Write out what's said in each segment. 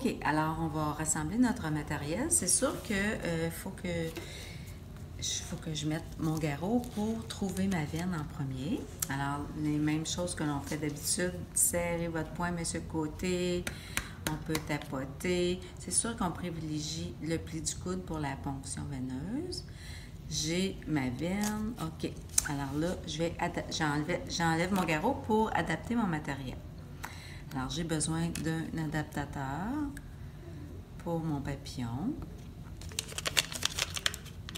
OK, alors on va rassembler notre matériel. C'est sûr que faut que je mette mon garrot pour trouver ma veine en premier. Alors, les mêmes choses que l'on fait d'habitude. Serrez votre poing, monsieur de côté. On peut tapoter. C'est sûr qu'on privilégie le pli du coude pour la ponction veineuse. J'ai ma veine. OK. Alors là, j'enlève mon garrot pour adapter mon matériel. Alors, j'ai besoin d'un adaptateur pour mon papillon.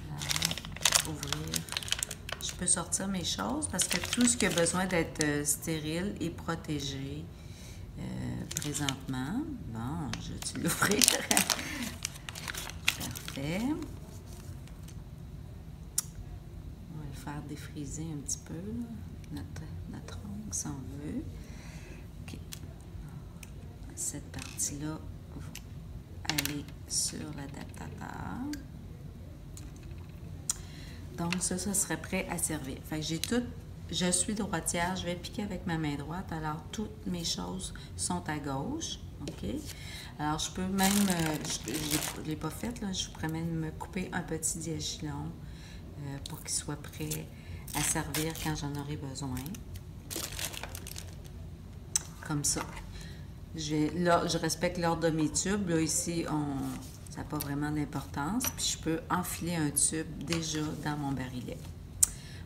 Alors, ouvrir. Je peux sortir mes choses parce que tout ce qui a besoin d'être stérile et protégé présentement. Bon, je vais l'ouvrir. Parfait. On va le faire défriser un petit peu, là, notre ongle, si on veut. OK. Cette partie-là va aller sur l'adaptateur. Donc, ça serait prêt à servir. Fait que j'ai tout. Je suis droitière, je vais piquer avec ma main droite, alors toutes mes choses sont à gauche, OK? Alors, je peux même, je ne l'ai pas fait, là, je pourrais même me couper un petit diachylon pour qu'il soit prêt à servir quand j'en aurai besoin. Comme ça. Là, je respecte l'ordre de mes tubes. Là, ici, ça n'a pas vraiment d'importance. Puis, je peux enfiler un tube déjà dans mon barillet.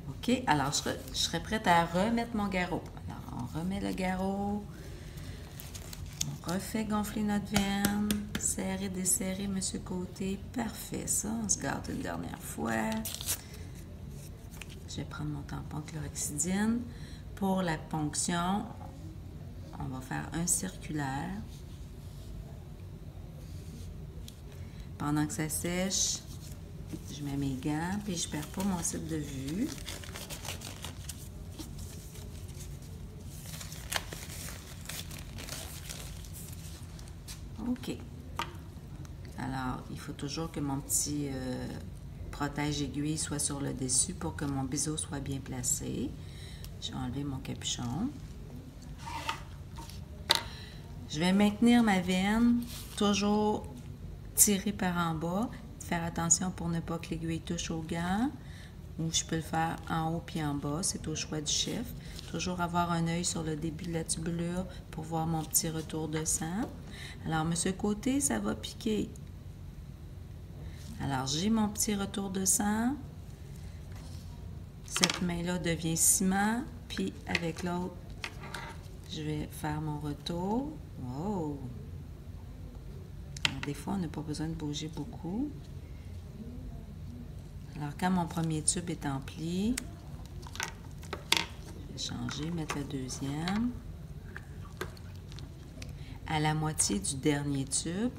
OK? Alors, je serai prête à remettre mon garrot. Alors, on remet le garrot. On refait gonfler notre veine. Serrer, desserrer, monsieur côté. Parfait, ça. On se gâte une dernière fois. Je vais prendre mon tampon chlorhexidine. Pour la ponction, on va faire un circulaire. Pendant que ça sèche, je mets mes gants, puis je ne perds pas mon site de vue. OK. Alors, il faut toujours que mon petit protège-aiguille soit sur le dessus pour que mon biseau soit bien placé. Je vais enlever mon capuchon. Je vais maintenir ma veine, toujours tirer par en bas. Faire attention pour ne pas que l'aiguille touche au gant. Ou je peux le faire en haut puis en bas, c'est au choix du chef. Toujours avoir un œil sur le début de la tubulure pour voir mon petit retour de sang. Alors, monsieur côté, ça va piquer. Alors, j'ai mon petit retour de sang. Cette main-là devient ciment, puis avec l'autre, je vais faire mon retour. Wow! Alors, des fois, on n'a pas besoin de bouger beaucoup. Alors, quand mon premier tube est empli, je vais changer, mettre le deuxième. À la moitié du dernier tube,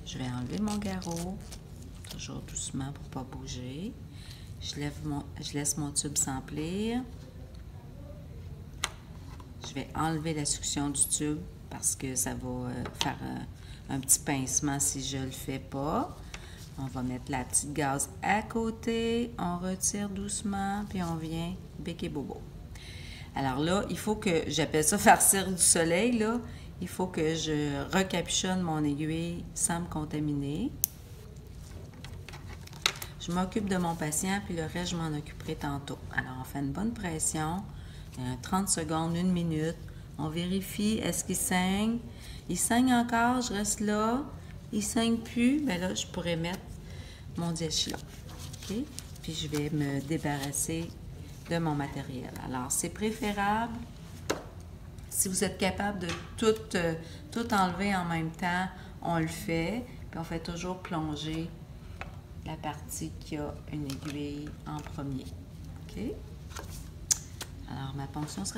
je vais enlever mon garrot, toujours doucement pour ne pas bouger. Je laisse mon tube s'emplir. Je vais enlever la succion du tube parce que ça va faire un petit pincement si je ne le fais pas. On va mettre la petite gaze à côté, on retire doucement, puis on vient bec et bobo. Alors là, il faut que, j'appelle ça farcir du soleil, là. Il faut que je recapuchonne mon aiguille sans me contaminer. Je m'occupe de mon patient, puis le reste, je m'en occuperai tantôt. Alors, on fait une bonne pression, 30 secondes, 1 minute. On vérifie, est-ce qu'il saigne? Il saigne encore, je reste là. Il saigne plus, bien là, je pourrais mettre mon diachylon. OK? Puis je vais me débarrasser de mon matériel. Alors, c'est préférable, si vous êtes capable de tout enlever en même temps, on le fait. Puis on fait toujours plonger la partie qui a une aiguille en premier. OK? Alors, ma ponction sera